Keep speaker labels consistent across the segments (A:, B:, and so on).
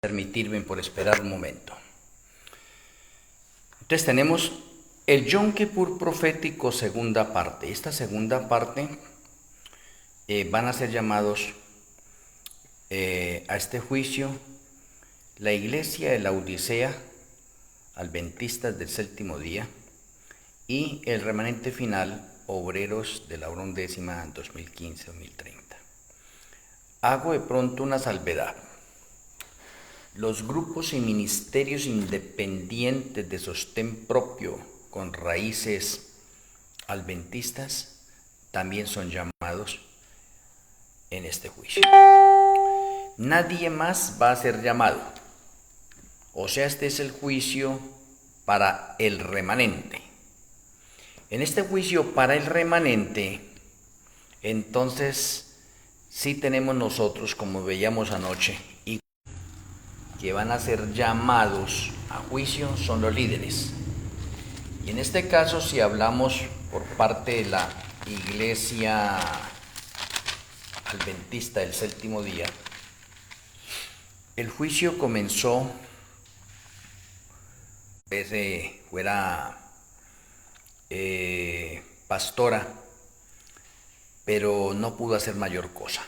A: permitirme por esperar un momento. Entonces tenemos el Yom Kippur profético segunda parte. Esta segunda parte van a ser llamados a este juicio la iglesia de la Odisea, adventistas del séptimo día, y el remanente final, obreros de la hora undécima 2015-2030. Hago de pronto una salvedad. Los grupos y ministerios independientes de sostén propio con raíces adventistas también son llamados en este juicio. Nadie más va a ser llamado. O sea, este es el juicio para el remanente. En este juicio para el remanente, entonces sí tenemos nosotros, como veíamos anoche, y que van a ser llamados a juicio son los líderes. Y en este caso, si hablamos por parte de la iglesia adventista del séptimo día, el juicio comenzó, fuera pastora, pero no pudo hacer mayor cosa.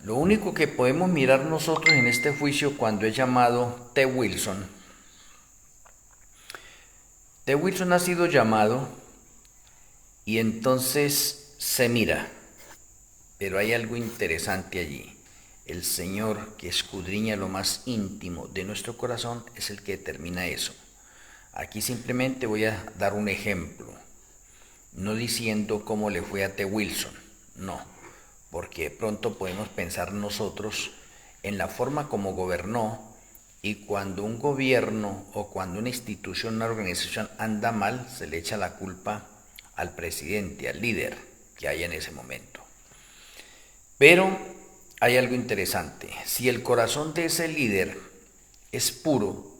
A: Lo único que podemos mirar nosotros en este juicio cuando es llamado T. Wilson. T. Wilson ha sido llamado y entonces se mira, pero hay algo interesante allí. El Señor, que escudriña lo más íntimo de nuestro corazón, es el que determina eso. Aquí simplemente voy a dar un ejemplo, no diciendo cómo le fue a T. Wilson, no, porque de pronto podemos pensar nosotros en la forma como gobernó, y cuando un gobierno o cuando una institución, una organización anda mal, se le echa la culpa al presidente, al líder que hay en ese momento. Pero hay algo interesante. Si el corazón de ese líder es puro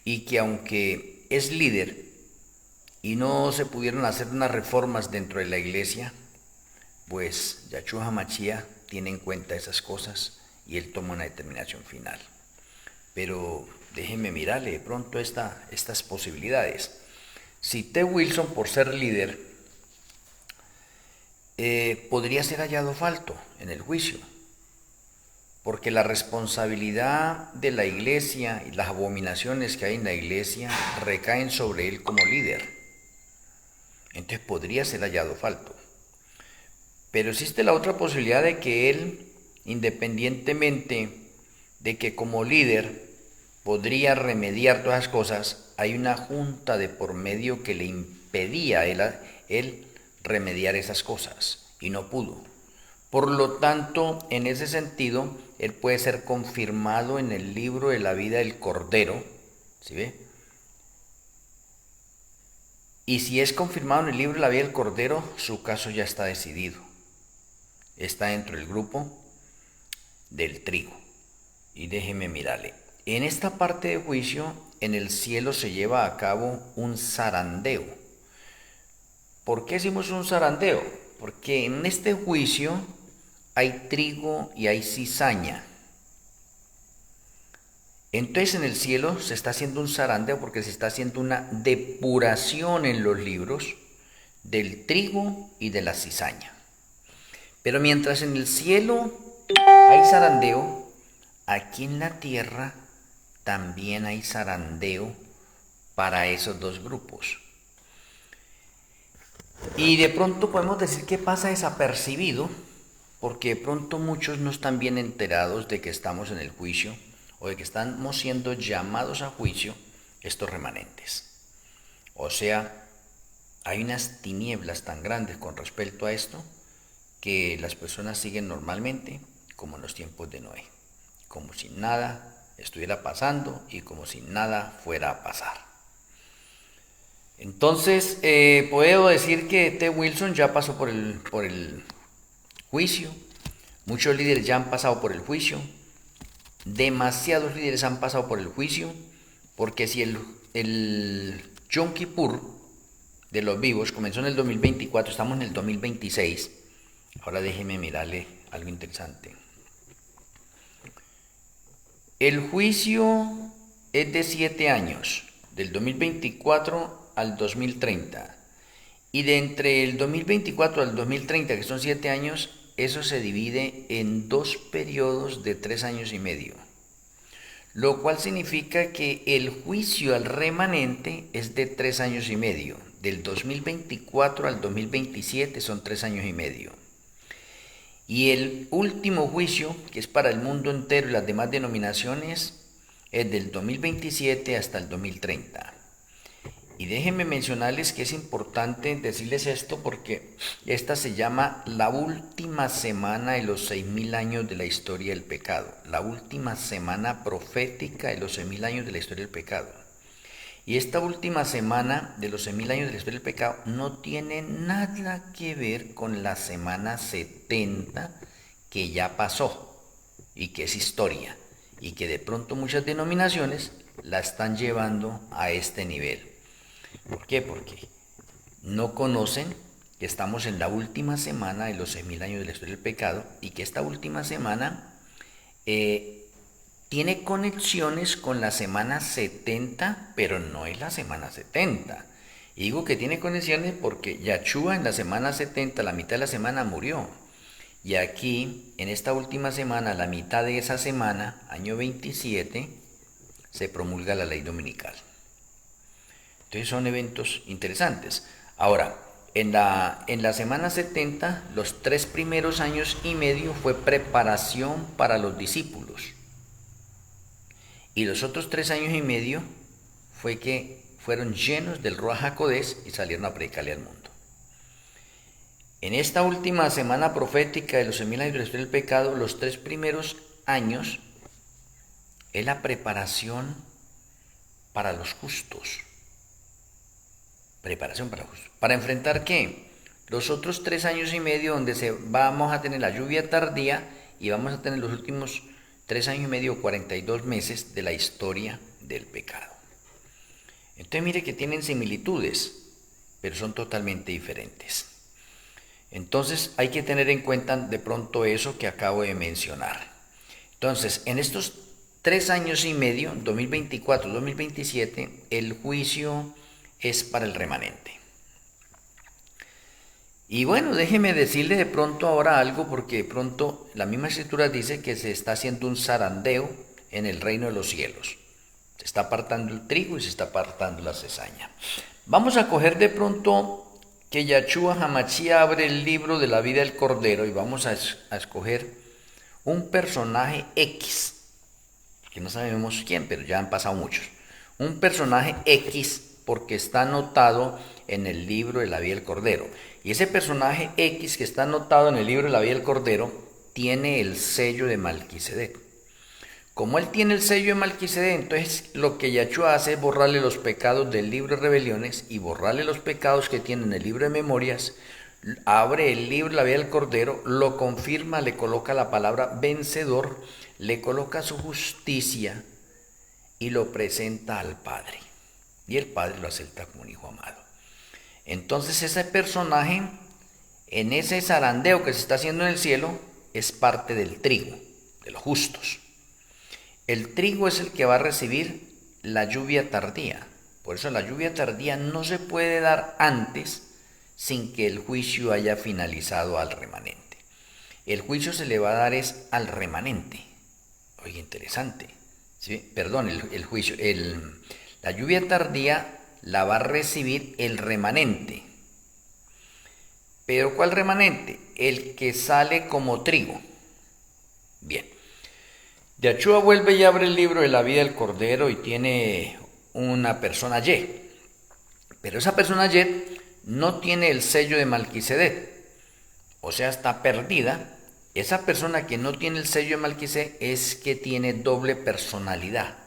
A: y que aunque es líder y no se pudieron hacer unas reformas dentro de la iglesia, pues Yahshua HaMashiach tiene en cuenta esas cosas y él toma una determinación final. Pero déjenme mirarle de pronto estas posibilidades. Si T. Wilson, por ser líder, podría ser hallado falto en el juicio, porque la responsabilidad de la iglesia y las abominaciones que hay en la iglesia recaen sobre él como líder. Entonces podría ser hallado falto. Pero existe la otra posibilidad de que él, independientemente de que como líder podría remediar todas las cosas, hay una junta de por medio que le impedía a él remediar esas cosas y no pudo. Por lo tanto, en ese sentido, él puede ser confirmado en el libro de la vida del Cordero, ¿sí ve? Y si es confirmado en el libro de la vida del Cordero, su caso ya está decidido. Está dentro del grupo del trigo. Y déjeme mirarle. En esta parte de juicio, en el cielo se lleva a cabo un zarandeo. ¿Por qué hicimos un zarandeo? Porque en este juicio hay trigo y hay cizaña. Entonces en el cielo se está haciendo un zarandeo porque se está haciendo una depuración en los libros del trigo y de la cizaña. Pero mientras en el cielo hay zarandeo, aquí en la tierra también hay zarandeo para esos dos grupos. Y de pronto podemos decir que pasa desapercibido, porque de pronto muchos no están bien enterados de que estamos en el juicio o de que estamos siendo llamados a juicio estos remanentes. O sea, hay unas tinieblas tan grandes con respecto a esto que las personas siguen normalmente como en los tiempos de Noé, como si nada estuviera pasando y como si nada fuera a pasar. Entonces, puedo decir que T. Wilson ya pasó por el juicio, muchos líderes ya han pasado por el juicio, demasiados líderes han pasado por el juicio, porque si el Yom Kippur de los vivos comenzó en el 2024, estamos en el ahora déjeme mirarle algo interesante. El juicio es de 7 años, del 2024 al 2030. Y de entre el 2024 al 2030, que son 7 años, eso se divide en 2 periodos de 3 años y medio. Lo cual significa que el juicio al remanente es de 3 años y medio. Del 2024 al 2027 son 3 años y medio. Y el último juicio, que es para el mundo entero y las demás denominaciones, es del 2027 hasta el 2030. Y déjenme mencionarles que es importante decirles esto porque esta se llama la última semana de los 6.000 años de la historia del pecado. La última semana profética de los 6.000 años de la historia del pecado. Y esta última semana de los 6.000 años de la historia del pecado no tiene nada que ver con la semana 70 que ya pasó y que es historia. Y que de pronto muchas denominaciones la están llevando a este nivel. ¿Por qué? Porque no conocen que estamos en la última semana de los 6.000 años de la historia del pecado y que esta última semana tiene conexiones con la semana 70, pero no es la semana 70. Y digo que tiene conexiones porque Yahshua en la semana 70, la mitad de la semana murió. Y aquí, en esta última semana, la mitad de esa semana, año 27, se promulga la ley dominical. Entonces son eventos interesantes. Ahora, en la semana 70, los 3 primeros años y medio fue preparación para los discípulos. Y los otros 3 años y medio fue que fueron llenos del Ruach HaKodesh y salieron a predicarle al mundo. En esta última semana profética de los 6.000 años de la historia del pecado, los 3 primeros años es la preparación para los justos. Preparación para justos. ¿Para enfrentar qué? Los otros 3 años y medio donde vamos a tener la lluvia tardía y vamos a tener los últimos 3 años y medio, 42 meses de la historia del pecado. Entonces mire que tienen similitudes, pero son totalmente diferentes. Entonces hay que tener en cuenta de pronto eso que acabo de mencionar. Entonces, en estos 3 años y medio, 2024-2027, el juicio es para el remanente. Y bueno, déjeme decirle de pronto ahora algo, porque de pronto la misma escritura dice que se está haciendo un zarandeo en el reino de los cielos. Se está apartando el trigo y se está apartando la cizaña. Vamos a coger de pronto que Yahshua Hamashia abre el libro de la vida del Cordero y vamos a escoger un personaje X, que no sabemos quién, pero ya han pasado muchos. Un personaje X porque está anotado en el libro de la vida del Cordero. Y ese personaje X que está anotado en el libro de la vida del Cordero tiene el sello de Melquisedec. Como él tiene el sello de Melquisedec, entonces lo que Yahshua hace es borrarle los pecados del libro de rebeliones y borrarle los pecados que tiene en el libro de memorias. Abre el libro de la vida del Cordero, lo confirma, le coloca la palabra vencedor, le coloca su justicia y lo presenta al Padre. Y el Padre lo acepta como un hijo amado. Entonces ese personaje, en ese zarandeo que se está haciendo en el cielo, es parte del trigo, de los justos. El trigo es el que va a recibir la lluvia tardía. Por eso la lluvia tardía no se puede dar antes sin que el juicio haya finalizado al remanente. El juicio se le va a dar es al remanente. Oye, interesante. ¿Sí? Perdón, el juicio. La lluvia tardía la va a recibir el remanente. ¿Pero cuál remanente? El que sale como trigo. Bien. Yahshua vuelve y abre el libro de la vida del Cordero y tiene una persona Y. Pero esa persona Y no tiene el sello de Melquisedec. O sea, está perdida. Esa persona que no tiene el sello de Melquisedec es que tiene doble personalidad.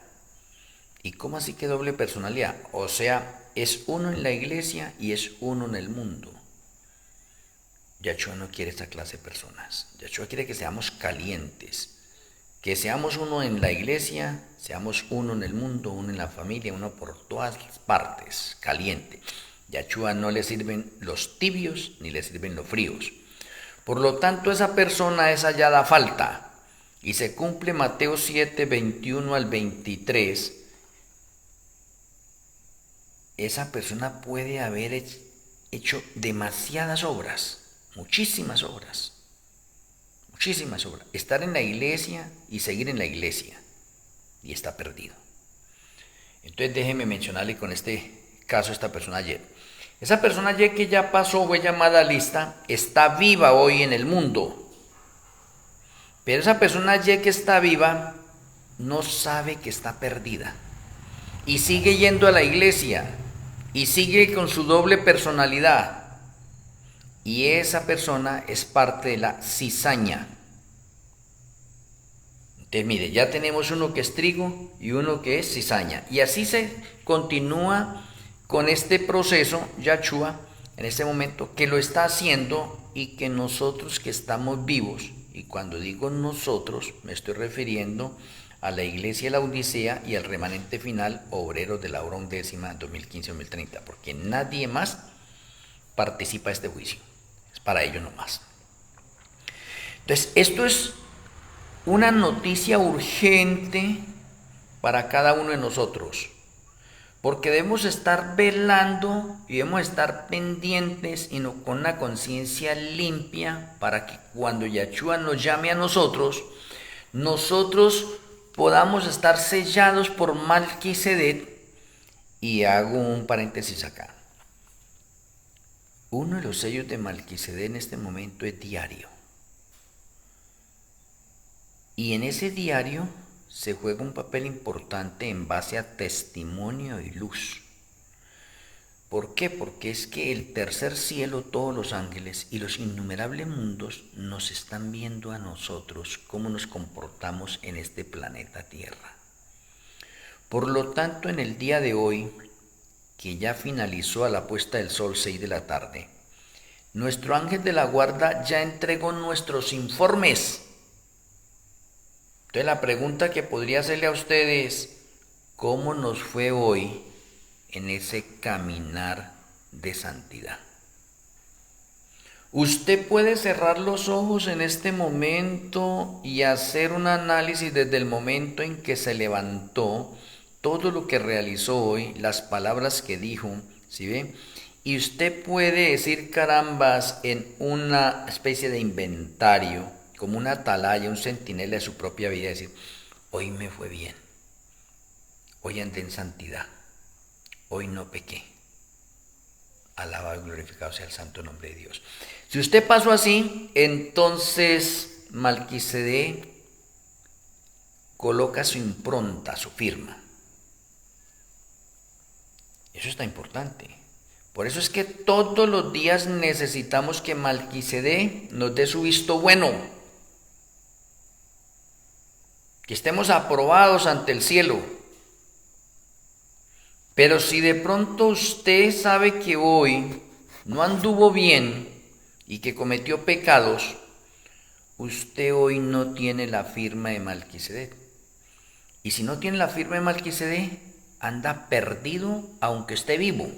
A: ¿Y cómo así que doble personalidad? O sea, es uno en la iglesia y es uno en el mundo. Yahshua no quiere esta clase de personas. Yahshua quiere que seamos calientes. Que seamos uno en la iglesia, seamos uno en el mundo, uno en la familia, uno por todas partes, caliente. Yahshua no le sirven los tibios ni le sirven los fríos. Por lo tanto, esa persona es hallada falta. y se cumple Mateo 7, 21 al 23, esa persona puede haber hecho demasiadas obras, muchísimas obras, estar en la iglesia y seguir en la iglesia, y está perdido. Entonces déjeme mencionarle con este caso esta persona ayer. Esa persona ayer que ya pasó, fue llamada a lista, está viva hoy en el mundo. Pero esa persona ayer que está viva no sabe que está perdida. Y sigue yendo a la iglesia. Y sigue con su doble personalidad. Y esa persona es parte de la cizaña. Entonces mire, ya tenemos uno que es trigo y uno que es cizaña. Y así se continúa con este proceso, Yahshua, en este momento, que lo está haciendo y que nosotros que estamos vivos, y cuando digo nosotros, me estoy refiriendo a la iglesia de la Odisea y al remanente final, obreros de la hora undécima 2015-2030, porque nadie más participa de este juicio, es para ellos nomás. Entonces, esto es una noticia urgente para cada uno de nosotros, porque debemos estar velando y debemos estar pendientes y no, con una conciencia limpia, para que cuando Yahshua nos llame a nosotros, nosotros podamos estar sellados por Malquisedec. Y hago un paréntesis acá. Uno de los sellos de Malquisedec en este momento es diario. Y en ese diario se juega un papel importante en base a testimonio y luz. ¿Por qué? Porque es que el tercer cielo, todos los ángeles y los innumerables mundos nos están viendo a nosotros cómo nos comportamos en este planeta Tierra. Por lo tanto, en el día de hoy, que ya finalizó a la puesta del sol 6 de la tarde, nuestro ángel de la guarda ya entregó nuestros informes. Entonces la pregunta que podría hacerle a ustedes, ¿cómo nos fue hoy en ese caminar de santidad? Usted puede cerrar los ojos en este momento y hacer un análisis desde el momento en que se levantó, todo lo que realizó hoy, las palabras que dijo, ¿sí ve? Y usted puede decir carambas en una especie de inventario, como una atalaya, un centinela de su propia vida, decir, hoy me fue bien, hoy andé en santidad, hoy no pequé. Alabado y glorificado sea el santo nombre de Dios. Si usted pasó así, entonces Malquisedec coloca su impronta, su firma. Eso está importante. Por eso es que todos los días necesitamos que Malquisedec nos dé su visto bueno. Que estemos aprobados ante el cielo. Pero si de pronto usted sabe que hoy no anduvo bien y que cometió pecados, usted hoy no tiene la firma de Malquisedec. Y si no tiene la firma de Malquisedec, anda perdido aunque esté vivo.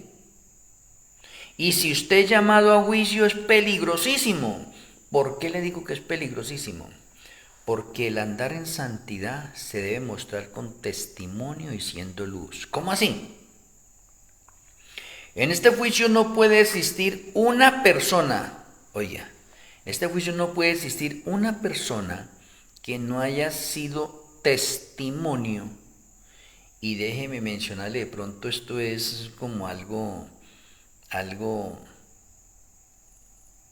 A: Y si usted es llamado a juicio, es peligrosísimo. ¿Por qué le digo que es peligrosísimo? Porque el andar en santidad se debe mostrar con testimonio y siendo luz. ¿Cómo así? En este juicio no puede existir una persona, oiga, en este juicio no puede existir una persona que no haya sido testimonio. Y déjeme mencionarle, de pronto esto es como algo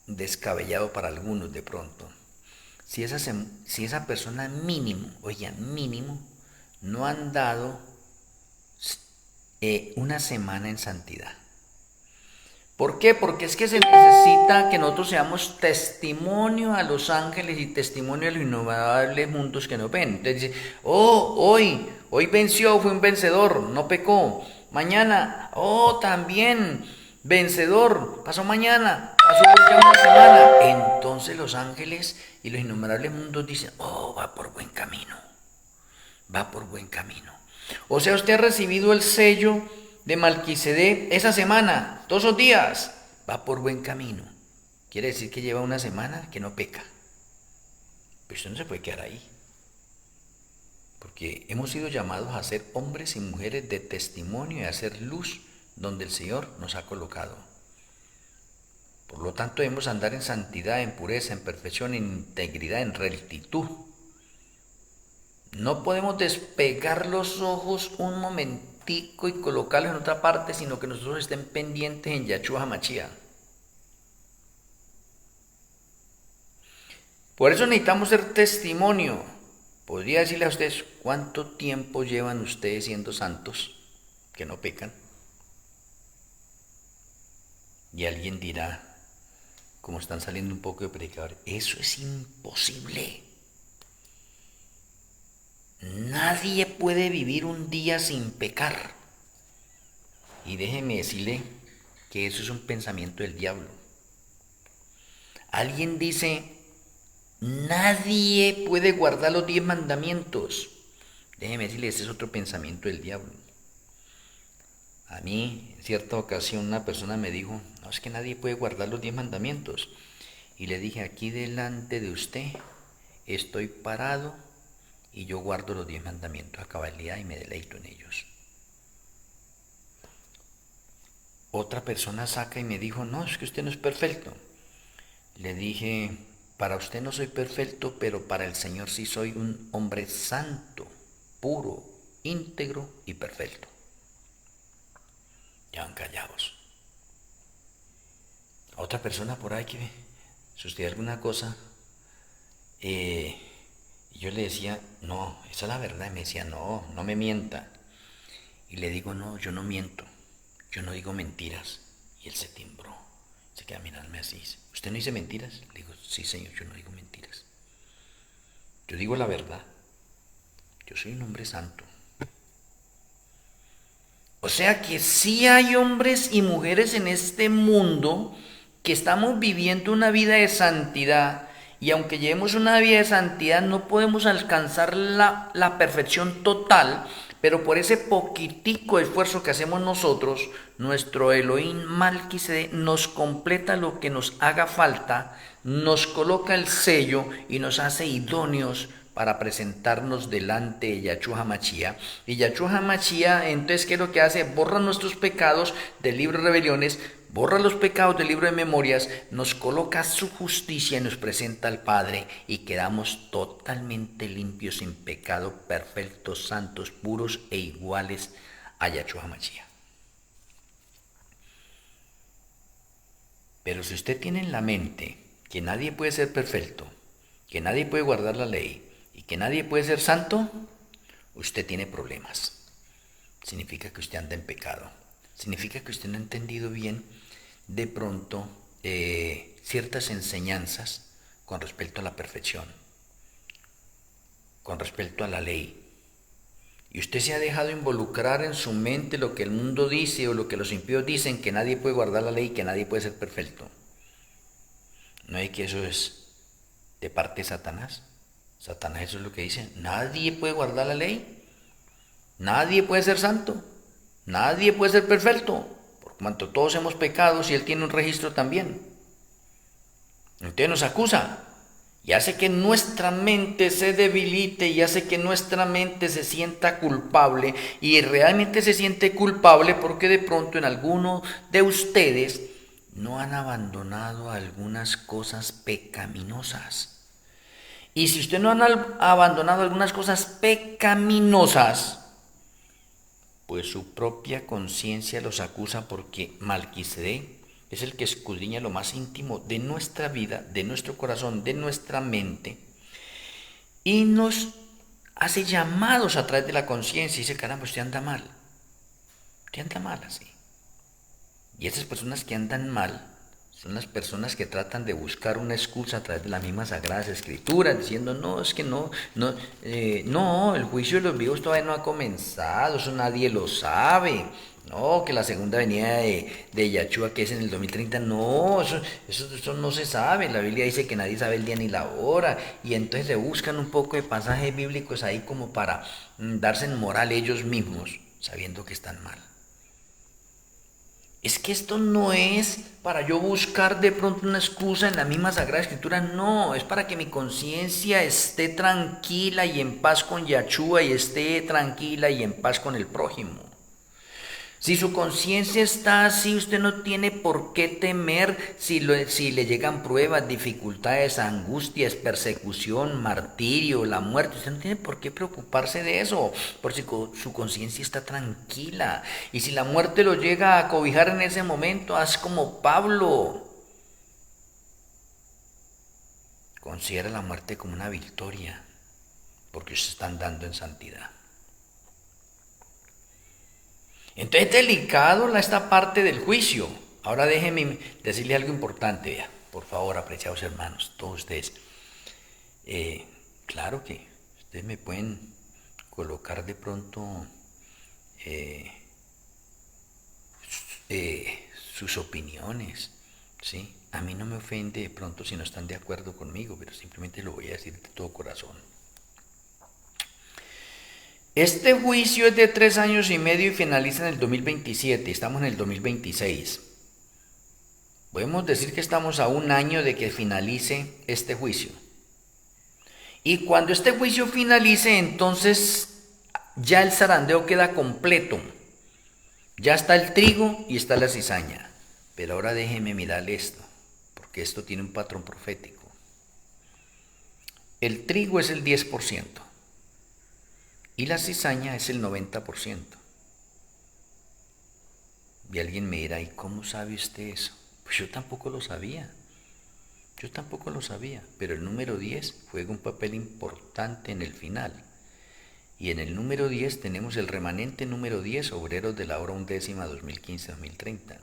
A: descabellado para algunos de pronto. Si esa persona mínimo, no han dado una semana en santidad. ¿Por qué? Porque es que se necesita que nosotros seamos testimonio a los ángeles y testimonio a los innumerables mundos que nos ven. Entonces dice, hoy venció, fue un vencedor, no pecó. Mañana, también vencedor, pasó mañana, pasó ya una semana. Entonces los ángeles y los innumerables mundos dicen, va por buen camino, va por buen camino. O sea, usted ha recibido el sello de Malquisedec esa semana, todos los días, va por buen camino. Quiere decir que lleva una semana que no peca. Pero usted no se puede quedar ahí. porque hemos sido llamados a ser hombres y mujeres de testimonio y a hacer luz donde el Señor nos ha colocado. Por lo tanto, debemos andar en santidad, en pureza, en perfección, en integridad, en rectitud. No podemos despegar los ojos un momentico y colocarlos en otra parte, sino que nosotros estén pendientes en Yahshua HaMashiach. Por eso necesitamos ser testimonio. Podría decirle a ustedes cuánto tiempo llevan ustedes siendo santos, que no pecan. Y alguien dirá, como están saliendo un poco de predicadores, eso es imposible. Nadie puede vivir un día sin pecar. Y déjeme decirle que eso es un pensamiento del diablo. Alguien dice, nadie puede guardar los 10 mandamientos. Déjeme decirle, ese es otro pensamiento del diablo. A mí, en cierta ocasión, una persona me dijo, no, es que nadie puede guardar los 10 mandamientos. Y le dije, aquí delante de usted estoy parado y yo guardo los 10 mandamientos a cabalidad y me deleito en ellos. Otra persona saca y me dijo, no, es que usted no es perfecto. Le dije, para usted no soy perfecto, pero para el Señor sí soy un hombre santo, puro, íntegro y perfecto. Ya van callados. Otra persona por ahí que sucedió alguna cosa, y yo le decía, no, esa es la verdad. Y me decía, no, no me mienta. Y le digo, no, yo no miento, yo no digo mentiras. Y él se timbró, se queda mirarme así. ¿Usted no dice mentiras? Le digo, sí, señor, yo no digo mentiras. Yo digo la verdad. Yo soy un hombre santo. O sea que sí hay hombres y mujeres en este mundo que estamos viviendo una vida de santidad, y aunque llevemos una vida de santidad no podemos alcanzar la perfección total, pero por ese poquitico esfuerzo que hacemos nosotros, nuestro Elohim Malquisedec nos completa lo que nos haga falta, nos coloca el sello y nos hace idóneos para presentarnos delante de Yahshua HaMashiach. Y Yahshua HaMashiach, entonces, ¿qué es lo que hace? Borra nuestros pecados del libro de rebeliones, borra los pecados del libro de memorias, nos coloca su justicia y nos presenta al Padre, y quedamos totalmente limpios, sin pecado, perfectos, santos, puros e iguales a Yahshua HaMashiach. Pero si usted tiene en la mente que nadie puede ser perfecto, que nadie puede guardar la ley y que nadie puede ser santo, usted tiene problemas. Significa que usted anda en pecado. Significa que usted no ha entendido bien de pronto ciertas enseñanzas con respecto a la perfección, con respecto a la ley. Y usted se ha dejado involucrar en su mente lo que el mundo dice o lo que los impíos dicen, que nadie puede guardar la ley, que nadie puede ser perfecto. ¿No es que eso es de parte de Satanás? Satanás eso es lo que dice. Nadie puede guardar la ley. Nadie puede ser santo. Nadie puede ser perfecto. Por cuanto todos hemos pecado, y él tiene un registro también. Entonces nos acusa. Y hace que nuestra mente se debilite y hace que nuestra mente se sienta culpable. Y realmente se siente culpable porque de pronto en alguno de ustedes no han abandonado algunas cosas pecaminosas. Y si usted no han abandonado algunas cosas pecaminosas, pues su propia conciencia los acusa, porque Malquisedec es el que escudriña lo más íntimo de nuestra vida, de nuestro corazón, de nuestra mente, y nos hace llamados a través de la conciencia y dice, caramba, usted anda mal así. Y esas personas que andan mal son las personas que tratan de buscar una excusa a través de las mismas Sagradas Escrituras, diciendo, no, es que no, el juicio de los vivos todavía no ha comenzado, eso nadie lo sabe. No, que la segunda venida de Yahshua, que es en el 2030, no, eso no se sabe. La Biblia dice que nadie sabe el día ni la hora, y entonces se buscan un poco de pasajes bíblicos ahí como para darse en moral ellos mismos, sabiendo que están mal. Es que esto no es para yo buscar de pronto una excusa en la misma Sagrada Escritura, no, es para que mi conciencia esté tranquila y en paz con Yahshua y esté tranquila y en paz con el prójimo. Si su conciencia está así, usted no tiene por qué temer si le llegan pruebas, dificultades, angustias, persecución, martirio, la muerte. Usted no tiene por qué preocuparse de eso, porque su conciencia está tranquila. Y si la muerte lo llega a cobijar en ese momento, haz como Pablo. Considera la muerte como una victoria, porque usted está andando en santidad. Entonces es delicado esta parte del juicio. Ahora déjenme decirle algo importante, vea, por favor, apreciados hermanos, todos ustedes. Claro que ustedes me pueden colocar de pronto sus opiniones, ¿sí? A mí no me ofende de pronto si no están de acuerdo conmigo, pero simplemente lo voy a decir de todo corazón. Este juicio es de 3 años y medio y finaliza en el 2027, estamos en el 2026. Podemos decir que estamos a 1 año de que finalice este juicio. Y cuando este juicio finalice, entonces ya el zarandeo queda completo. Ya está el trigo y está la cizaña. Pero ahora déjeme mirarle esto, porque esto tiene un patrón profético. El trigo es el 10%. Y la cizaña es el 90%. Y alguien me dirá, ¿y cómo sabe usted eso? Pues yo tampoco lo sabía. Pero el número 10 juega un papel importante en el final. Y en el número 10 tenemos el remanente número 10, obreros de la hora 11ª 2015-2030.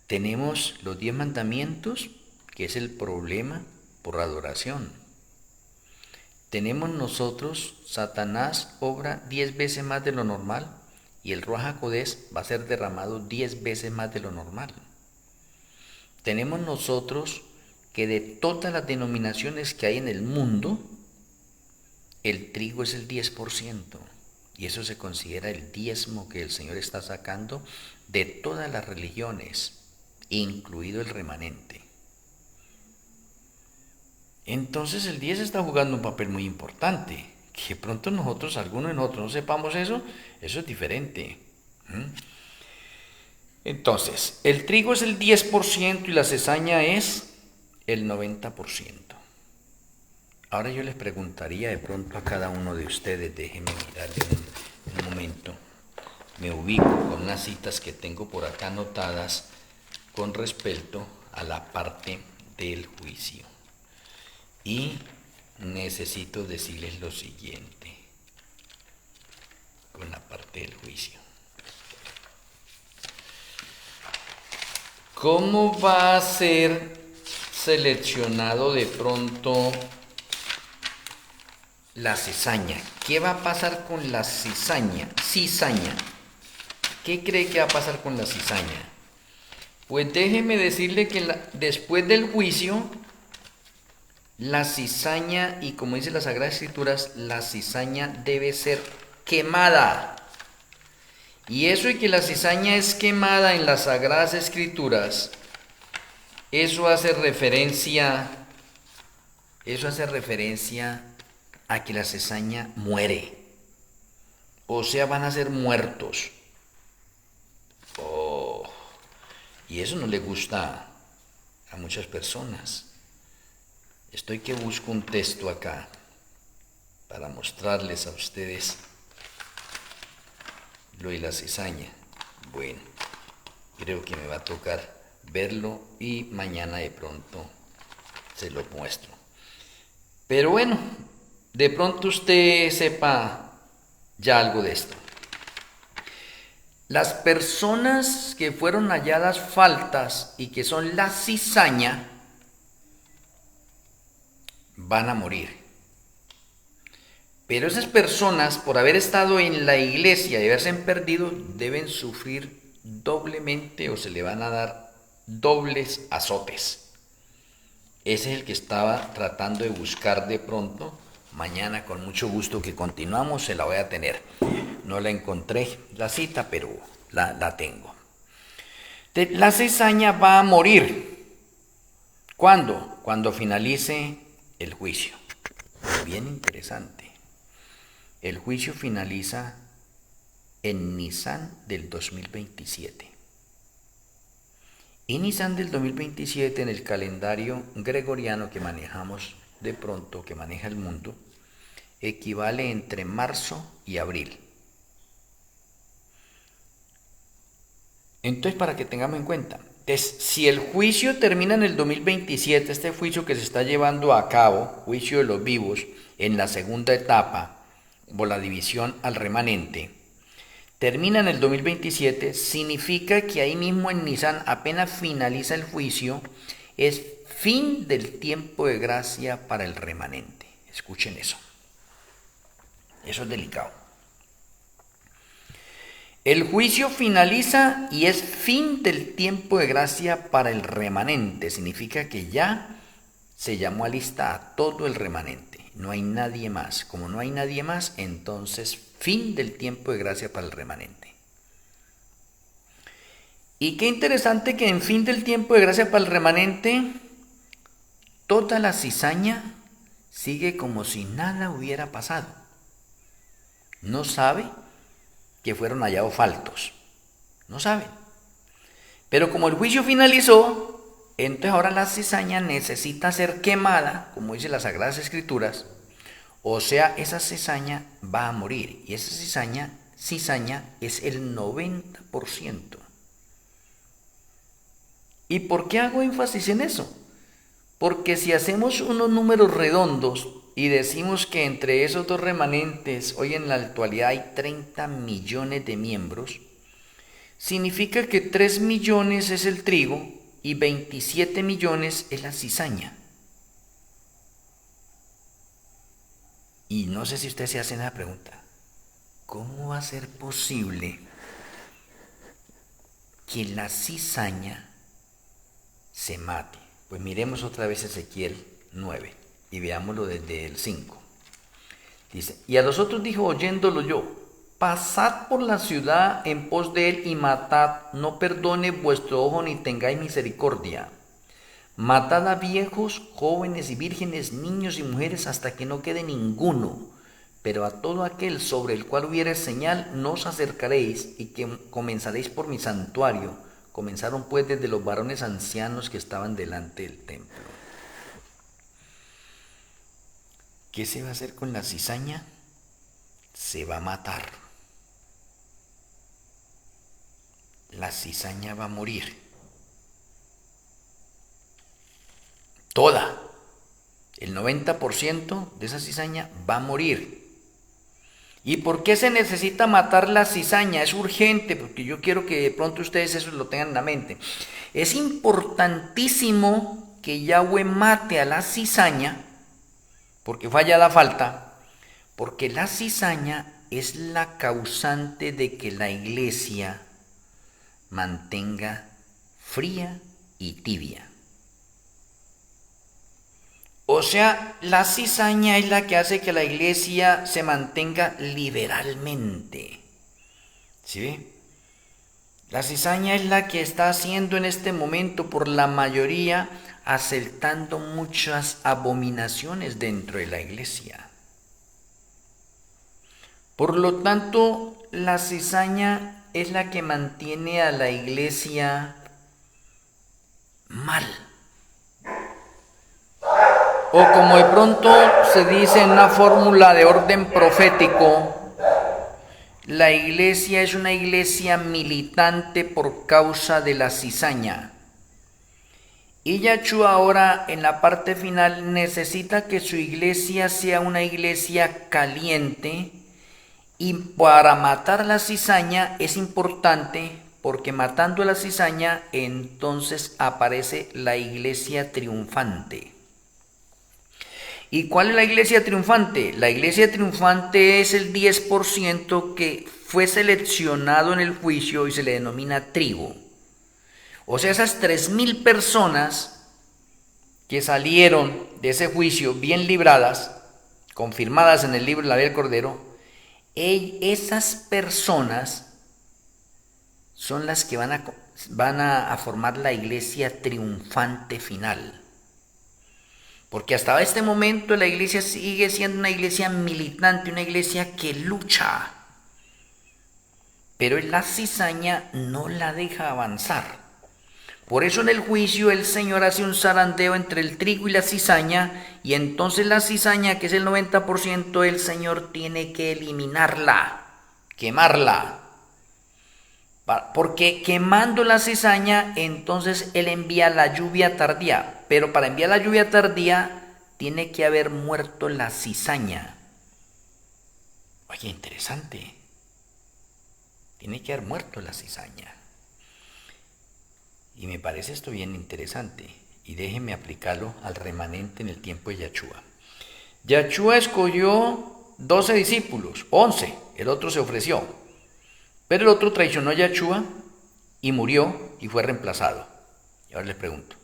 A: Tenemos los 10 mandamientos, que es el problema por adoración. Tenemos nosotros, Satanás obra 10 veces más de lo normal y el Ruaj HaKodesh va a ser derramado 10 veces más de lo normal. Tenemos nosotros que de todas las denominaciones que hay en el mundo, el trigo es el 10% y eso se considera el diezmo que el Señor está sacando de todas las religiones, incluido el remanente. Entonces el 10 está jugando un papel muy importante. Que pronto nosotros, algunos de nosotros no sepamos eso es diferente. Entonces, el trigo es el 10% y la cizaña es el 90%. Ahora yo les preguntaría de pronto a cada uno de ustedes, déjenme mirarle un momento. Me ubico con unas citas que tengo por acá anotadas con respecto a la parte del juicio. Y necesito decirles lo siguiente con la parte del juicio. ¿Cómo va a ser seleccionado de pronto la cizaña? ¿Qué va a pasar con la cizaña? ¿Qué cree que va a pasar con la cizaña? Pues déjeme decirle que después del juicio, la cizaña, y como dice las Sagradas Escrituras, la cizaña debe ser quemada. Y eso de que la cizaña es quemada en las Sagradas Escrituras, eso hace referencia a que la cizaña muere. O sea, van a ser muertos. Y eso no le gusta a muchas personas. Estoy que busco un texto acá para mostrarles a ustedes lo de la cizaña. Bueno, creo que me va a tocar verlo y mañana de pronto se lo muestro. Pero bueno, de pronto usted sepa ya algo de esto. Las personas que fueron halladas faltas y que son la cizaña van a morir. Pero esas personas, por haber estado en la iglesia y haberse perdido, deben sufrir doblemente o se le van a dar dobles azotes. Ese es el que estaba tratando de buscar de pronto. Mañana con mucho gusto que continuamos se la voy a tener. No la encontré la cita, pero la tengo. La cizaña va a morir. ¿Cuándo? Cuando finalice el juicio. Bien interesante. El juicio finaliza en Nisan del 2027. Y Nisan del 2027 en el calendario gregoriano que manejamos de pronto, que maneja el mundo, equivale entre marzo y abril. Entonces, para que tengamos en cuenta, si el juicio termina en el 2027, este juicio que se está llevando a cabo, juicio de los vivos, en la segunda etapa, por la división al remanente, termina en el 2027, significa que ahí mismo en Nisan, apenas finaliza el juicio, es fin del tiempo de gracia para el remanente. Escuchen eso. Eso es delicado. El juicio finaliza y es fin del tiempo de gracia para el remanente. Significa que ya se llamó a lista a todo el remanente. No hay nadie más. Como no hay nadie más, entonces fin del tiempo de gracia para el remanente. Y qué interesante que en fin del tiempo de gracia para el remanente, toda la cizaña sigue como si nada hubiera pasado. No sabe que fueron hallados faltos. No saben. Pero como el juicio finalizó, entonces ahora la cizaña necesita ser quemada, como dice las Sagradas Escrituras, o sea, esa cizaña va a morir. Y esa cizaña es el 90%. ¿Y por qué hago énfasis en eso? Porque si hacemos unos números redondos y decimos que entre esos dos remanentes hoy en la actualidad hay 30 millones de miembros, significa que 3 millones es el trigo y 27 millones es la cizaña. Y no sé si usted se hace la pregunta, ¿cómo va a ser posible que la cizaña se mate? Pues miremos otra vez Ezequiel 9 y veámoslo desde el 5. Dice, y a los otros dijo oyéndolo yo, pasad por la ciudad en pos de él y matad, no perdone vuestro ojo ni tengáis misericordia. Matad a viejos, jóvenes y vírgenes, niños y mujeres hasta que no quede ninguno. Pero a todo aquel sobre el cual hubiere señal no os acercaréis y que comenzaréis por mi santuario. Comenzaron pues desde los varones ancianos que estaban delante del templo. ¿Qué se va a hacer con la cizaña? Se va a matar. La cizaña va a morir. Toda. El 90% de esa cizaña va a morir. ¿Y por qué se necesita matar la cizaña? Es urgente, porque yo quiero que de pronto ustedes eso lo tengan en la mente. Es importantísimo que Yahweh mate a la cizaña, porque falla la falta, porque la cizaña es la causante de que la iglesia mantenga fría y tibia. O sea, la cizaña es la que hace que la iglesia se mantenga liberalmente. ¿Sí ve? La cizaña es la que está haciendo en este momento por la mayoría, aceptando muchas abominaciones dentro de la iglesia. Por lo tanto, la cizaña es la que mantiene a la iglesia mal. O como de pronto se dice en una fórmula de orden profético, la iglesia es una iglesia militante por causa de la cizaña. Y Yahshua ahora en la parte final necesita que su iglesia sea una iglesia caliente, y para matar la cizaña es importante porque matando la cizaña entonces aparece la iglesia triunfante. ¿Y cuál es la iglesia triunfante? La iglesia triunfante es el 10% que fue seleccionado en el juicio y se le denomina trigo. O sea, esas 3,000 personas que salieron de ese juicio bien libradas, confirmadas en el libro de la vida del Cordero, esas personas son las que van a formar la iglesia triunfante final. Porque hasta este momento la iglesia sigue siendo una iglesia militante, una iglesia que lucha. Pero la cizaña no la deja avanzar. Por eso en el juicio el Señor hace un zarandeo entre el trigo y la cizaña, y entonces la cizaña, que es el 90%, el Señor tiene que eliminarla, quemarla. Porque quemando la cizaña, entonces Él envía la lluvia tardía. Pero para enviar la lluvia tardía, tiene que haber muerto la cizaña. Oye, interesante. Tiene que haber muerto la cizaña. Y me parece esto bien interesante. Y déjeme aplicarlo al remanente en el tiempo de Yahshua. Yahshua escogió 12 discípulos, 11. El otro se ofreció. Pero el otro traicionó a Yahshua y murió y fue reemplazado. Y ahora les pregunto,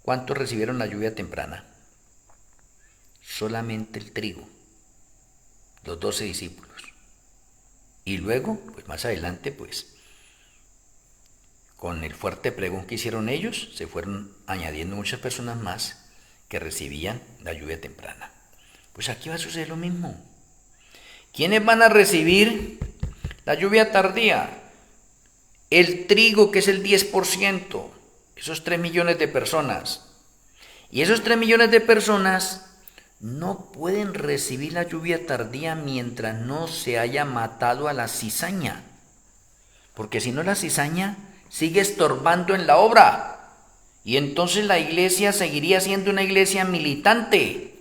A: ¿cuántos recibieron la lluvia temprana? Solamente el trigo, los 12 discípulos. Y luego, pues más adelante, pues, con el fuerte pregón que hicieron ellos, se fueron añadiendo muchas personas más que recibían la lluvia temprana. Pues aquí va a suceder lo mismo. ¿Quiénes van a recibir la lluvia tardía? El trigo, que es el 10%, esos 3 millones de personas. Y esos 3 millones de personas no pueden recibir la lluvia tardía mientras no se haya matado a la cizaña. Porque si no, la cizaña sigue estorbando en la obra. Y entonces la iglesia seguiría siendo una iglesia militante.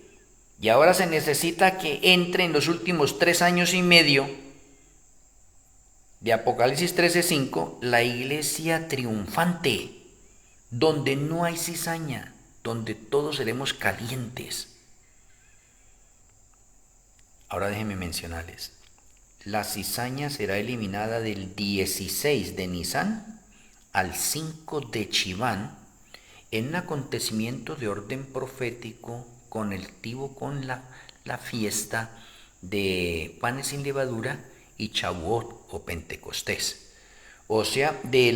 A: Y ahora se necesita que entre en los últimos 3 años y medio de Apocalipsis 13:5, la iglesia triunfante, donde no hay cizaña, donde todos seremos calientes. Ahora déjenme mencionarles, la cizaña será eliminada del 16 de Nisan al 5 de Chiván, en un acontecimiento de orden profético conectivo con la fiesta de panes sin levadura y Shavuot o Pentecostés. O sea, de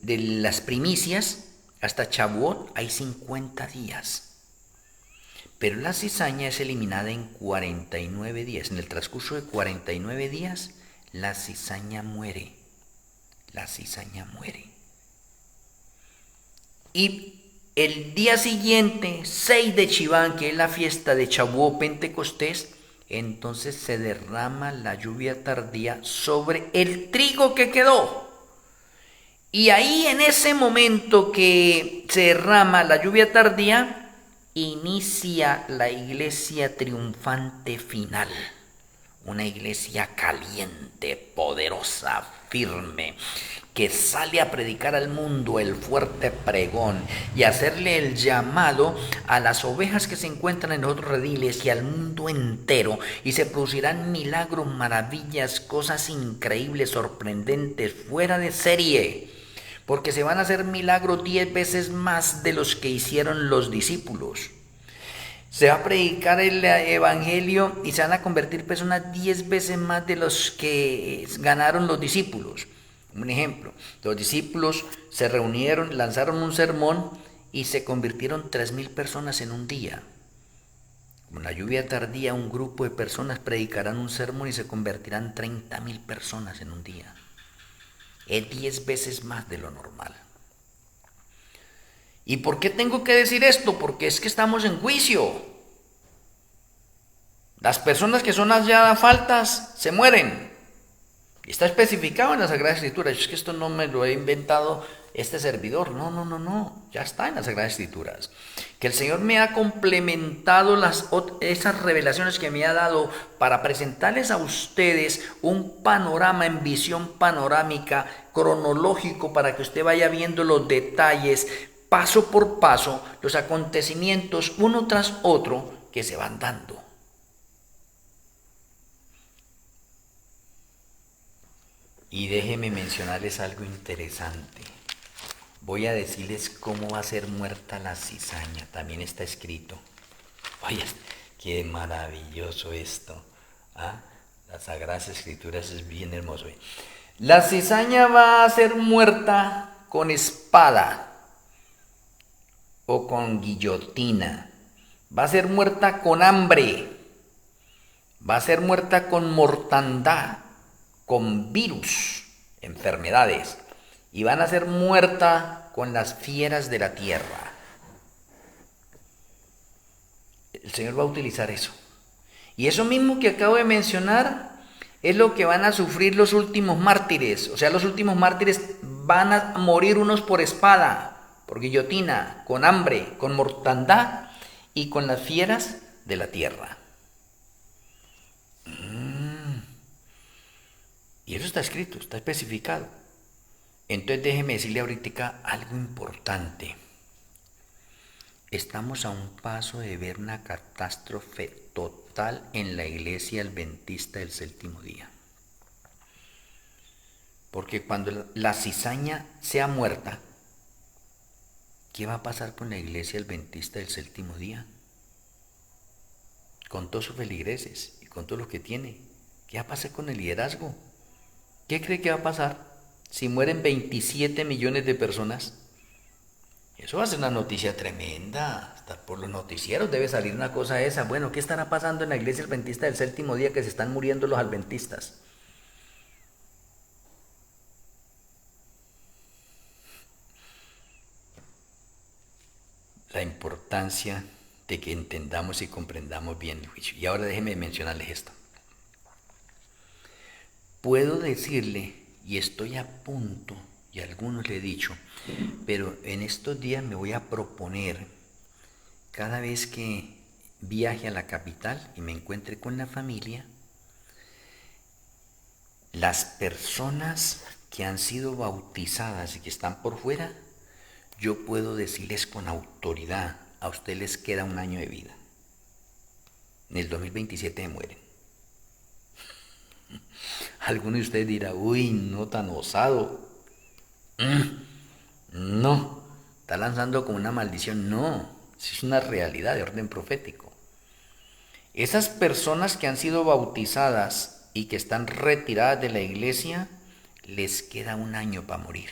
A: las primicias hasta Shavuot hay 50 días. Pero la cizaña es eliminada en 49 días. En el transcurso de 49 días, la cizaña muere. La cizaña muere. Y el día siguiente, 6 de Chiván, que es la fiesta de Shavuot Pentecostés, entonces se derrama la lluvia tardía sobre el trigo que quedó. Y ahí, en ese momento que se derrama la lluvia tardía, inicia la iglesia triunfante final. Una iglesia caliente, poderosa, firme, que sale a predicar al mundo el fuerte pregón y hacerle el llamado a las ovejas que se encuentran en los otros rediles y al mundo entero, y se producirán milagros, maravillas, cosas increíbles, sorprendentes, fuera de serie, porque se van a hacer milagros 10 veces más de los que hicieron los discípulos. Se va a predicar el evangelio y se van a convertir personas 10 veces más de los que ganaron los discípulos. Un ejemplo, los discípulos se reunieron, lanzaron un sermón y se convirtieron 3,000 personas en un día. Con la lluvia tardía, un grupo de personas predicarán un sermón y se convertirán 30,000 personas en un día. Es 10 veces más de lo normal. ¿Y por qué tengo que decir esto? Porque es que estamos en juicio. Las personas que son halladas faltas se mueren. Está especificado en la Sagrada Escritura. Es que esto no me lo he inventado este servidor. No. Ya está en las Sagradas Escrituras. Que el Señor me ha complementado esas revelaciones que me ha dado para presentarles a ustedes un panorama en visión panorámica, cronológico, para que usted vaya viendo los detalles, paso por paso, los acontecimientos uno tras otro que se van dando. Y déjenme mencionarles algo interesante. Voy a decirles cómo va a ser muerta la cizaña. También está escrito. Vaya, qué maravilloso esto. Las Sagradas Escrituras es bien hermoso. La cizaña va a ser muerta con espada o con guillotina. Va a ser muerta con hambre. Va a ser muerta con mortandad, con virus, enfermedades. Y van a ser muerta con las fieras de la tierra. El Señor va a utilizar eso. Y eso mismo que acabo de mencionar es lo que van a sufrir los últimos mártires. O sea, los últimos mártires van a morir unos por espada, por guillotina, con hambre, con mortandad y con las fieras de la tierra. Y eso está escrito, está especificado. Entonces déjeme decirle ahorita algo importante. Estamos a un paso de ver una catástrofe total en la iglesia adventista del séptimo día. Porque cuando la cizaña sea muerta, ¿qué va a pasar con la iglesia adventista del séptimo día? Con todos sus feligreses y con todo lo que tiene. ¿Qué va a pasar con el liderazgo? ¿Qué cree que va a pasar si mueren 27 millones de personas? Eso va a ser una noticia tremenda. Hasta por los noticieros debe salir una cosa esa. Bueno, ¿qué estará pasando en la iglesia adventista del séptimo día que se están muriendo los adventistas? La importancia de que entendamos y comprendamos bien el juicio. Y ahora déjenme mencionarles esto. Puedo decirle, y estoy a punto, y a algunos le he dicho, pero en estos días me voy a proponer, cada vez que viaje a la capital y me encuentre con la familia, las personas que han sido bautizadas y que están por fuera, yo puedo decirles con autoridad, a ustedes les queda un año de vida. En el 2027 mueren. Alguno de ustedes dirá, uy, no tan osado. No, está lanzando como una maldición. No, es una realidad de orden profético. Esas personas que han sido bautizadas y que están retiradas de la iglesia, les queda un año para morir.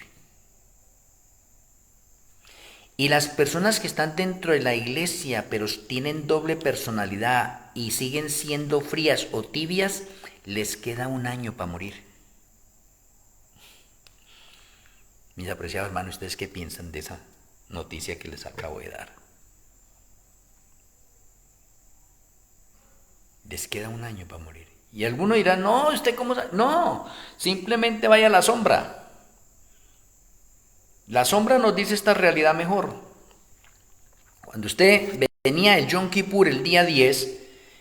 A: Y las personas que están dentro de la iglesia, pero tienen doble personalidad y siguen siendo frías o tibias, les queda un año para morir. Mis apreciados hermanos, ¿ustedes qué piensan de esa noticia que les acabo de dar? Les queda un año para morir. Y alguno dirá, no, ¿usted cómo sabe? No, simplemente vaya a la sombra. La sombra nos dice esta realidad mejor. Cuando usted venía el Yom Kippur el día 10,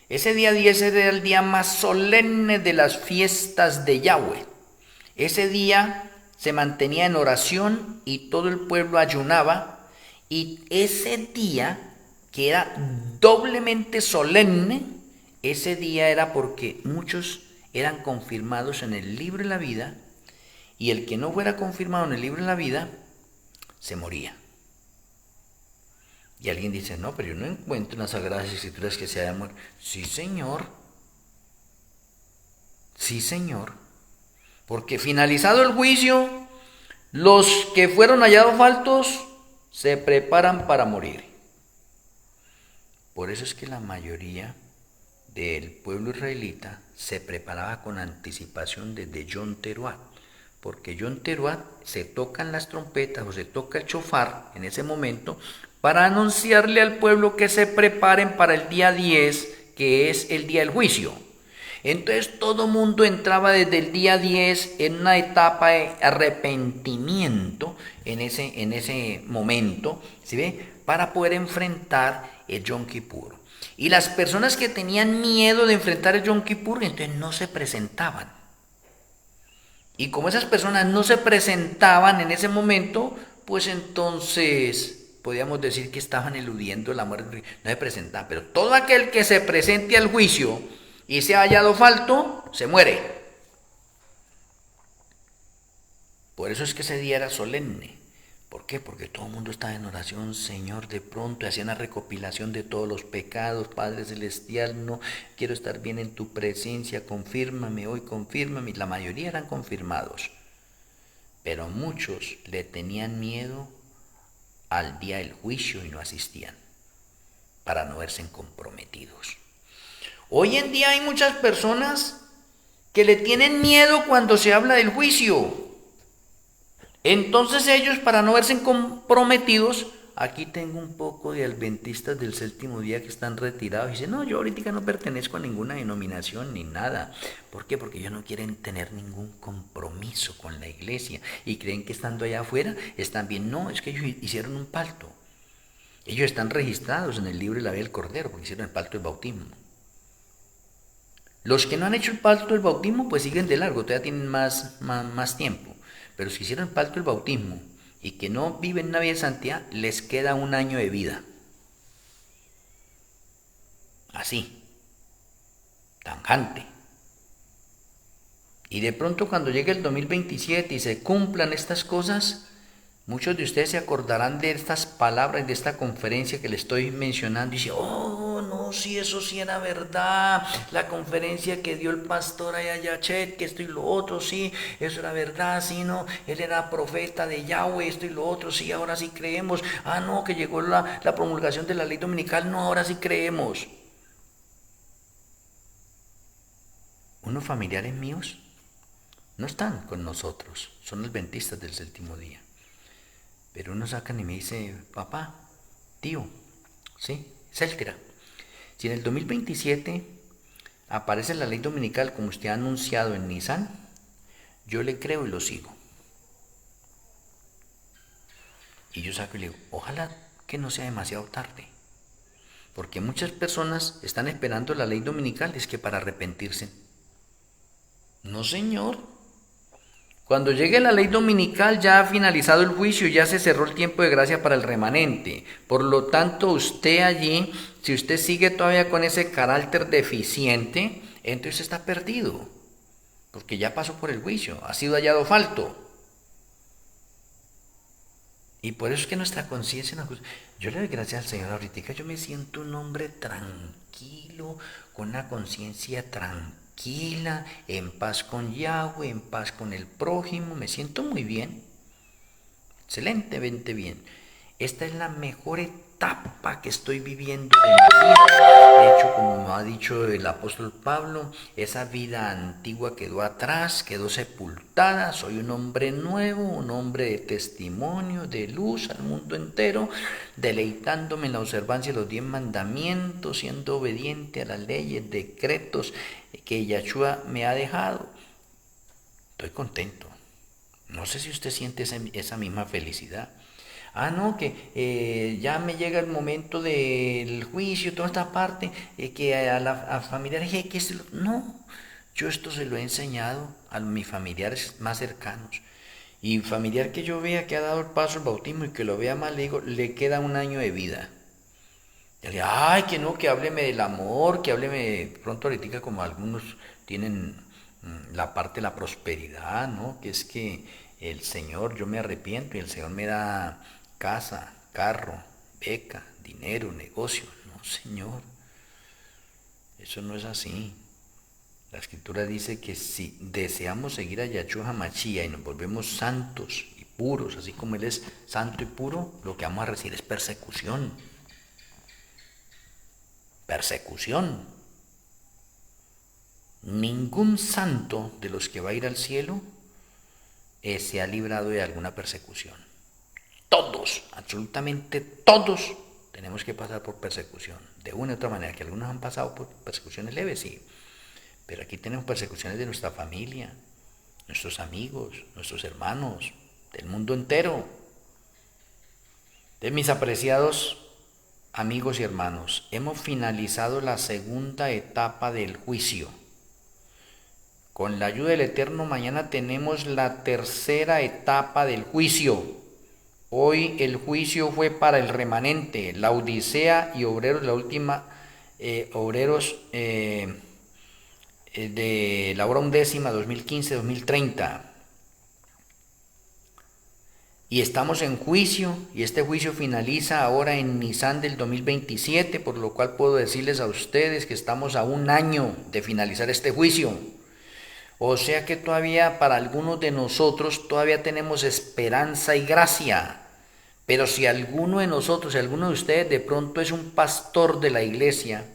A: ese día 10 era el día más solemne de las fiestas de Yahweh. Ese día se mantenía en oración y todo el pueblo ayunaba. Y ese día, que era doblemente solemne, ese día era porque muchos eran confirmados en el libro de la vida, y el que no fuera confirmado en el libro de la vida, se moría. Y alguien dice, no, pero yo no encuentro en las Sagradas Escrituras que se haya muerto. Sí, señor. Sí, señor. Porque finalizado el juicio, los que fueron hallados faltos se preparan para morir. Por eso es que la mayoría del pueblo israelita se preparaba con anticipación desde Yom Teruat. Porque Yom Teruat se tocan las trompetas o se toca el shofar en ese momento para anunciarle al pueblo que se preparen para el día 10, que es el día del juicio. Entonces todo mundo entraba desde el día 10 en una etapa de arrepentimiento en ese momento, ¿sí ve? Para poder enfrentar el Yom Kippur. Y las personas que tenían miedo de enfrentar el Yom Kippur, entonces no se presentaban. Y como esas personas no se presentaban en ese momento, pues entonces podíamos decir que estaban eludiendo la muerte, no se presentaban. Pero todo aquel que se presente al juicio y sea hallado falto, se muere. Por eso es que ese día era solemne, ¿Por qué? Porque todo el mundo estaba en oración, Señor, de pronto, y hacían una recopilación de todos los pecados, Padre Celestial, no quiero estar bien en tu presencia, confírmame hoy, confírmame. La mayoría eran confirmados, pero muchos le tenían miedo al día del juicio y no asistían, para no verse comprometidos. Hoy en día hay muchas personas que le tienen miedo cuando se habla del juicio. Entonces ellos, para no verse comprometidos, aquí tengo un poco de adventistas del séptimo día que están retirados y dicen, no, yo ahorita no pertenezco a ninguna denominación ni nada. ¿Por qué? Porque ellos no quieren tener ningún compromiso con la iglesia y creen que estando allá afuera están bien. No, es que ellos hicieron un pacto. Ellos están registrados en el libro de la vida del Cordero porque hicieron el pacto del bautismo. Los que no han hecho el pacto del bautismo pues siguen de largo, todavía tienen más tiempo. Pero si hicieron el pacto del bautismo y que no viven una vida de santidad, les queda un año de vida. Así, tanjante. Y de pronto cuando llegue el 2027 y se cumplan estas cosas, muchos de ustedes se acordarán de estas palabras, de esta conferencia que les estoy mencionando y dicen, oh, no, sí, eso sí era verdad, la conferencia que dio el pastor Ayayachet, que esto y lo otro, sí, eso era verdad, sí, no, él era profeta de Yahweh, esto y lo otro, sí, ahora sí creemos, ah, no, que llegó la promulgación de la ley dominical, no, ahora sí creemos. Unos familiares míos no están con nosotros, son adventistas del séptimo día. Pero uno sacan y me dice, papá, tío, sí, Selkra, si en el 2027 aparece la ley dominical como usted ha anunciado en Nissan, yo le creo y lo sigo. Y yo saco y le digo, ojalá que no sea demasiado tarde, porque muchas personas están esperando la ley dominical, es que para arrepentirse. No, señor. Cuando llegue la ley dominical ya ha finalizado el juicio, ya se cerró el tiempo de gracia para el remanente. Por lo tanto, usted allí, si usted sigue todavía con ese carácter deficiente, entonces está perdido, porque ya pasó por el juicio, ha sido hallado falto. Y por eso es que nuestra conciencia, yo le doy gracias al Señor ahorita, yo me siento un hombre tranquilo, con una conciencia tranquila, en paz con Yahweh, en paz con el prójimo, me siento muy bien, excelentemente bien. Esta es la mejor etapa que estoy viviendo de mi vida. De hecho, como ha dicho el apóstol Pablo, esa vida antigua quedó atrás, quedó sepultada. Soy un hombre nuevo, un hombre de testimonio, de luz al mundo entero, deleitándome en la observancia de los 10 mandamientos, siendo obediente a las leyes, decretos que Yahshua me ha dejado. Estoy contento. No sé si usted siente esa misma felicidad. Ah, no, que ya me llega el momento del juicio, toda esta parte, que a familiares hay que no, yo esto se lo he enseñado a mis familiares más cercanos. Y familiar que yo vea que ha dado el paso al bautismo y que lo vea mal, le digo, le queda un año de vida. Y le digo, ay, que no, que hábleme del amor, que hábleme pronto ahorita como algunos tienen la parte de la prosperidad, ¿no? Que es que el Señor, yo me arrepiento y el Señor me da casa, carro, beca, dinero, negocio. No, Señor, eso no es así. La Escritura dice que si deseamos seguir a Yahshua HaMashiach y nos volvemos santos y puros, así como Él es santo y puro, lo que vamos a recibir es persecución. Persecución. Ningún santo de los que va a ir al cielo se ha librado de alguna persecución. Todos, absolutamente todos, tenemos que pasar por persecución. De una u otra manera, que algunos han pasado por persecuciones leves, sí. Pero aquí tenemos persecuciones de nuestra familia, nuestros amigos, nuestros hermanos, del mundo entero. De mis apreciados amigos y hermanos, hemos finalizado la segunda etapa del juicio. Con la ayuda del Eterno, mañana tenemos la tercera etapa del juicio. Hoy el juicio fue para el remanente, la Odisea y obreros, la última, obreros de la hora undécima 2015-2030. Y estamos en juicio, y este juicio finaliza ahora en Nisan del 2027, por lo cual puedo decirles a ustedes que estamos a un año de finalizar este juicio. O sea que todavía para algunos de nosotros todavía tenemos esperanza y gracia. Pero si alguno de nosotros, si alguno de ustedes de pronto es un pastor de la iglesia,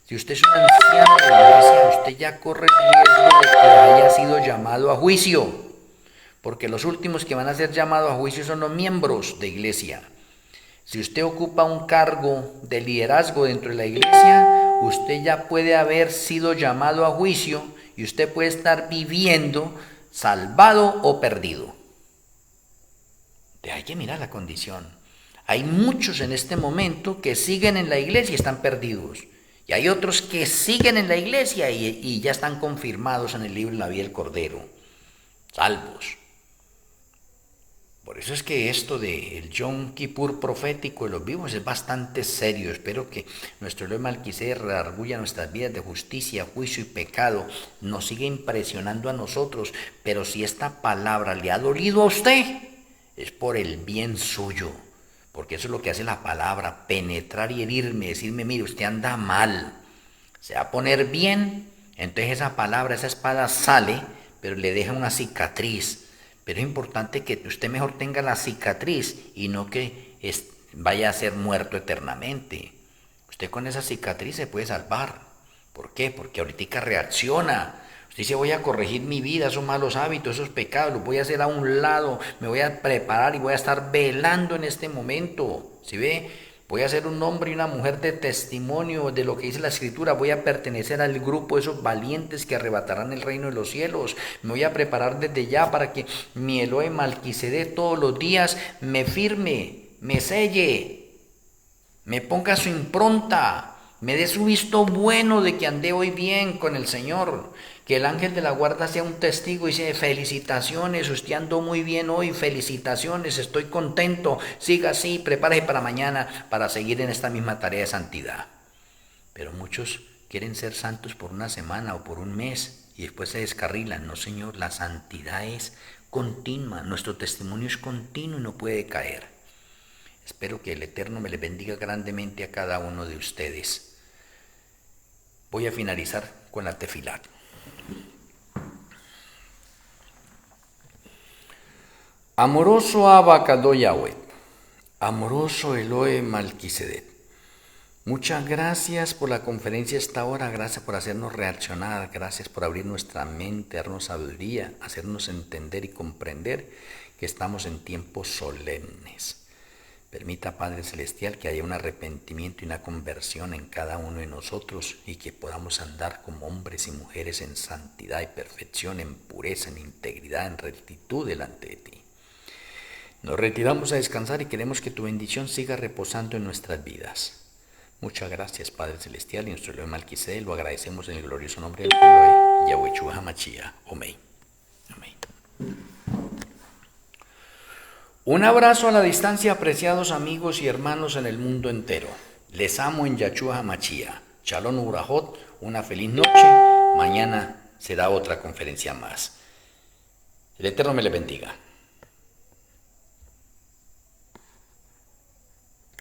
A: si usted es un anciano de la iglesia, usted ya corre el riesgo de que haya sido llamado a juicio. Porque los últimos que van a ser llamados a juicio son los miembros de iglesia. Si usted ocupa un cargo de liderazgo dentro de la iglesia, usted ya puede haber sido llamado a juicio y usted puede estar viviendo salvado o perdido. Hay que mirar la condición. Hay muchos en este momento que siguen en la iglesia y están perdidos. Y hay otros que siguen en la iglesia y ya están confirmados en el libro de la vida del Cordero, salvos. Por eso es que esto del Yom Kippur profético de los vivos es bastante serio. Espero que nuestro Elohim Malquisedec redarguya nuestras vidas de justicia, juicio y pecado. Nos sigue impresionando a nosotros. Pero si esta palabra le ha dolido a usted, es por el bien suyo. Porque eso es lo que hace la palabra, penetrar y herirme, decirme, mire, usted anda mal. Se va a poner bien, entonces esa palabra, esa espada sale, pero le deja una cicatriz. Pero es importante que usted mejor tenga la cicatriz y no que vaya a ser muerto eternamente. Usted con esa cicatriz se puede salvar. ¿Por qué? Porque ahorita reacciona. Usted dice, voy a corregir mi vida, esos malos hábitos, esos pecados, los voy a hacer a un lado, me voy a preparar y voy a estar velando en este momento. ¿Sí ve? Voy a ser un hombre y una mujer de testimonio de lo que dice la Escritura. Voy a pertenecer al grupo de esos valientes que arrebatarán el reino de los cielos. Me voy a preparar desde ya para que mi Elohim Malquisedec todos los días me firme, me selle, me ponga su impronta, me dé su visto bueno de que andé hoy bien con el Señor. Que el ángel de la guarda sea un testigo y dice, felicitaciones, usted andó muy bien hoy, felicitaciones, estoy contento, siga así, prepárese para mañana para seguir en esta misma tarea de santidad. Pero muchos quieren ser santos por una semana o por un mes y después se descarrilan. No, Señor, la santidad es continua, nuestro testimonio es continuo y no puede caer. Espero que el Eterno me le bendiga grandemente a cada uno de ustedes. Voy a finalizar con la tefilat. Amoroso Abacado Yahweh, amoroso Elohim Malquisedec, muchas gracias por la conferencia esta hora, gracias por hacernos reaccionar, gracias por abrir nuestra mente, darnos sabiduría, hacernos entender y comprender que estamos en tiempos solemnes. Permita, Padre Celestial, que haya un arrepentimiento y una conversión en cada uno de nosotros y que podamos andar como hombres y mujeres en santidad y perfección, en pureza, en integridad, en rectitud delante de ti. Nos retiramos a descansar y queremos que tu bendición siga reposando en nuestras vidas. Muchas gracias, Padre Celestial, y nuestro Elohim Malquisedec lo agradecemos en el glorioso nombre del Elohim, Yahweh Yeshua HaMashiach. Amén. Amén. Un abrazo a la distancia, apreciados amigos y hermanos en el mundo entero. Les amo en Yahshua HaMashiach. Shalom Urahot, una feliz noche. Mañana será otra conferencia más. El Eterno me le bendiga.